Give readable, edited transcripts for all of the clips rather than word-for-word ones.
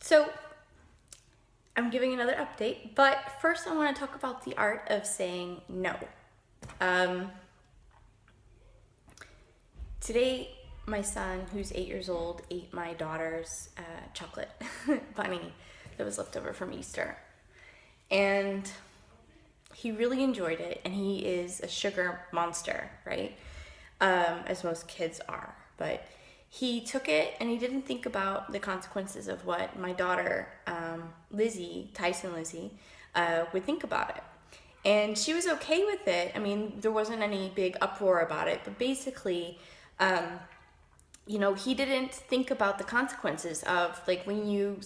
So I'm giving another update, but first I want to talk about the art of saying no. Today, my son, who's 8 years old, ate my daughter's chocolate bunny that was left over from Easter. And he really enjoyed it, and he is a sugar monster, right? As most kids are. But he took it, and he didn't think about the consequences of what my daughter, Tyson Lizzie, would think about it. And she was okay with it. I mean, there wasn't any big uproar about it, but basically, he didn't think about the consequences of, like, when you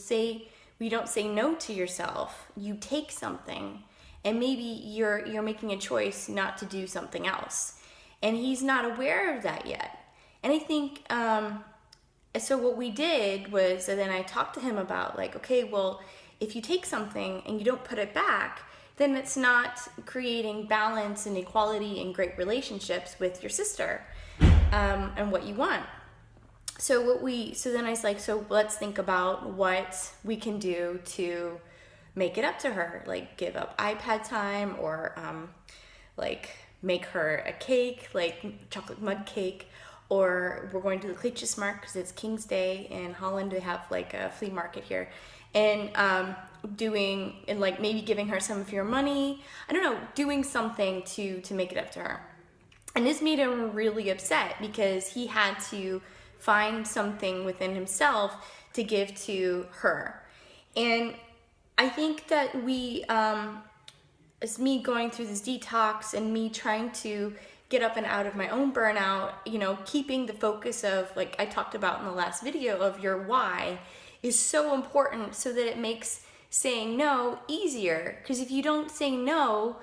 don't say no to yourself, you take something, and maybe you're making a choice not to do something else. And he's not aware of that yet. And I think, so what we did was, and then I talked to him about, like, okay, well, if you take something and you don't put it back, then it's not creating balance and equality and great relationships with your sister, and what you want. So then I was like, so let's think about what we can do to make it up to her, like give up iPad time, or like make her a cake, like chocolate mud cake, or we're going to the Kleedjes Markt because it's King's Day in Holland. They have like a flea market here, and like maybe giving her some of your money. I don't know, doing something to make it up to her. And this made him really upset because he had to find something within himself to give to her. And I think that it's me going through this detox and me trying to get up and out of my own burnout, keeping the focus of, like I talked about in the last video, of your why is so important, so that it makes saying no easier. Because if you don't say no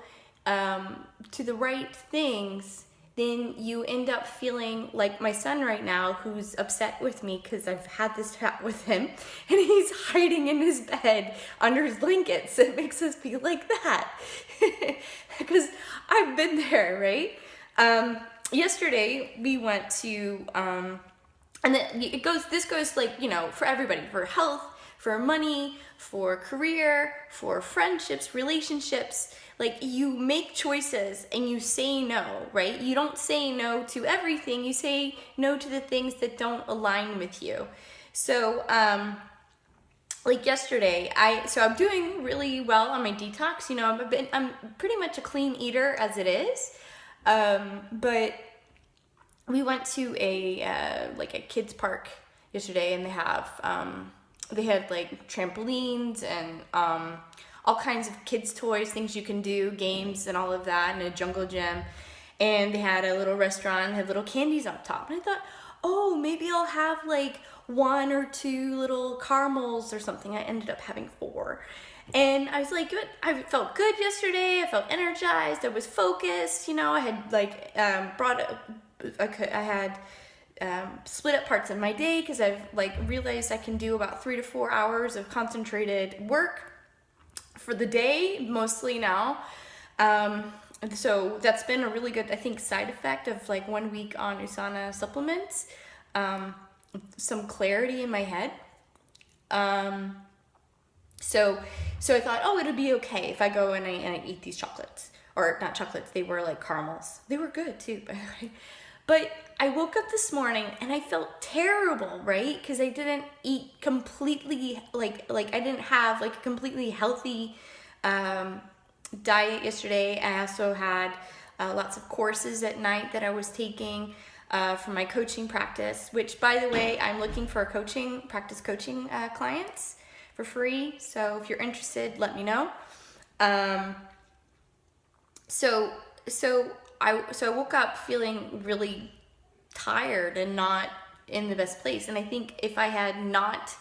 to the right things, then you end up feeling like my son right now, who's upset with me because I've had this chat with him, and he's hiding in his bed under his blankets. It makes us feel like that because I've been there, right? Yesterday we went to, and then this goes like, for everybody, for health, for money, for career, for friendships, relationships. Like, you make choices and you say no, right? You don't say no to everything. You say no to the things that don't align with you. So, like yesterday, I'm doing really well on my detox. I'm pretty much a clean eater as it is. But we went to a kids park yesterday, and they had like trampolines and, all kinds of kids' toys, things you can do, games and all of that, and a jungle gym. And they had a little restaurant, had little candies up top. And I thought, oh, maybe I'll have like 1 or 2 little caramels or something. I ended up having 4. And I was like, good. I felt good yesterday. I felt energized. I was focused. I had like I had split up parts of my day, because I've like realized I can do about 3 to 4 hours of concentrated work for the day, mostly now. So that's been a really good, I think, side effect of like 1 week on Usana supplements. Some clarity in my head. So I thought, oh, it'll be okay if I go and I eat these chocolates. Or not chocolates, they were like caramels. They were good too, by the way. But I woke up this morning and I felt terrible, right? Because I didn't eat completely, like I didn't have like a completely healthy diet yesterday. I also had lots of courses at night that I was taking for my coaching practice, which, by the way, I'm looking for practice coaching clients for free. So if you're interested, let me know. So I woke up feeling really tired and not in the best place. And I think if I had not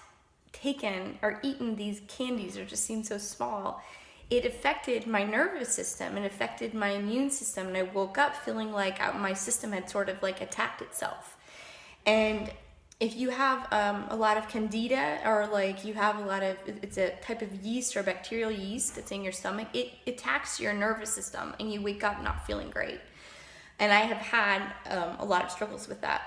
taken or eaten these candies, or just seemed so small, it affected my nervous system and affected my immune system. And I woke up feeling like my system had sort of like attacked itself. And if you have a lot of candida, or like you have it's a type of yeast or bacterial yeast that's in your stomach, it attacks your nervous system and you wake up not feeling great. And I have had a lot of struggles with that.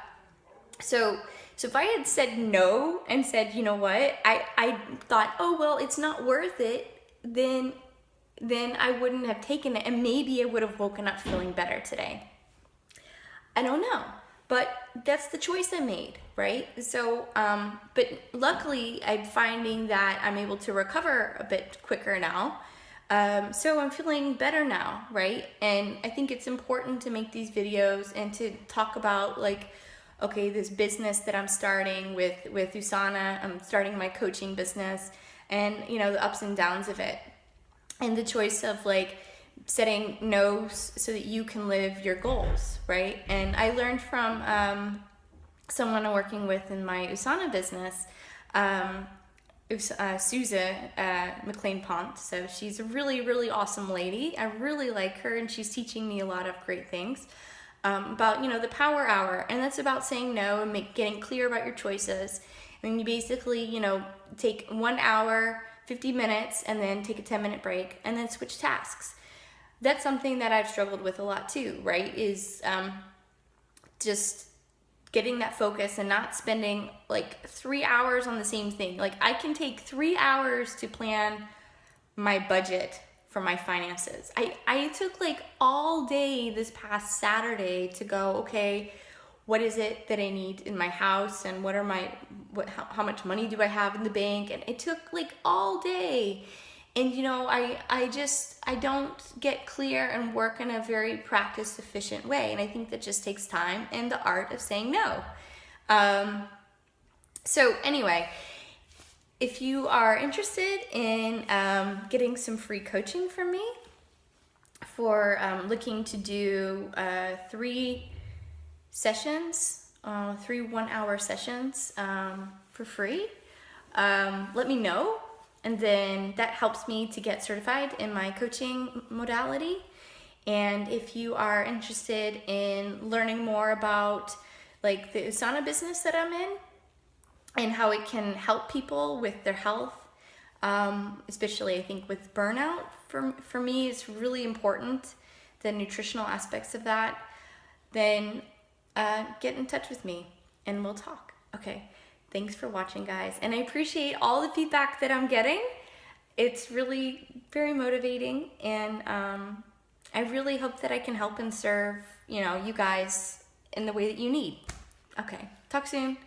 So So if I had said no and said, you know what, I thought, oh, well, it's not worth it, then I wouldn't have taken it, and maybe I would have woken up feeling better today. I don't know, but that's the choice I made, right? So, but luckily I'm finding that I'm able to recover a bit quicker now. So I'm feeling better now, right? And I think it's important to make these videos and to talk about, like, okay, this business that I'm starting with Usana, I'm starting my coaching business, and, you know, the ups and downs of it. And the choice of, like, setting no's so that you can live your goals, right? And I learned from someone I'm working with in my Usana business, Susan McLean-Pont. So she's a really, really awesome lady. I really like her, and she's teaching me a lot of great things about, you know, the power hour. And that's about saying no and getting clear about your choices. And you basically, you know, take 1 hour, 50 minutes, and then take a 10-minute break, and then switch tasks. That's something that I've struggled with a lot too, right? Is just getting that focus and not spending like 3 hours on the same thing. Like, I can take 3 hours to plan my budget for my finances. I took like all day this past Saturday to go, okay, what is it that I need in my house, and how much money do I have in the bank? And it took like all day. And, you know, I don't get clear and work in a very practice efficient way. And I think that just takes time and the art of saying no. So anyway, if you are interested in getting some free coaching from me for looking to do 3 sessions, 3 1-hour sessions for free, let me know. And then that helps me to get certified in my coaching modality. And if you are interested in learning more about, like, the Usana business that I'm in and how it can help people with their health, especially I think with burnout, for me it's really important, the nutritional aspects of that, then get in touch with me and we'll talk. Okay. Thanks for watching, guys. And I appreciate all the feedback that I'm getting. It's really very motivating, and I really hope that I can help and serve, you know, you guys in the way that you need. Okay, talk soon.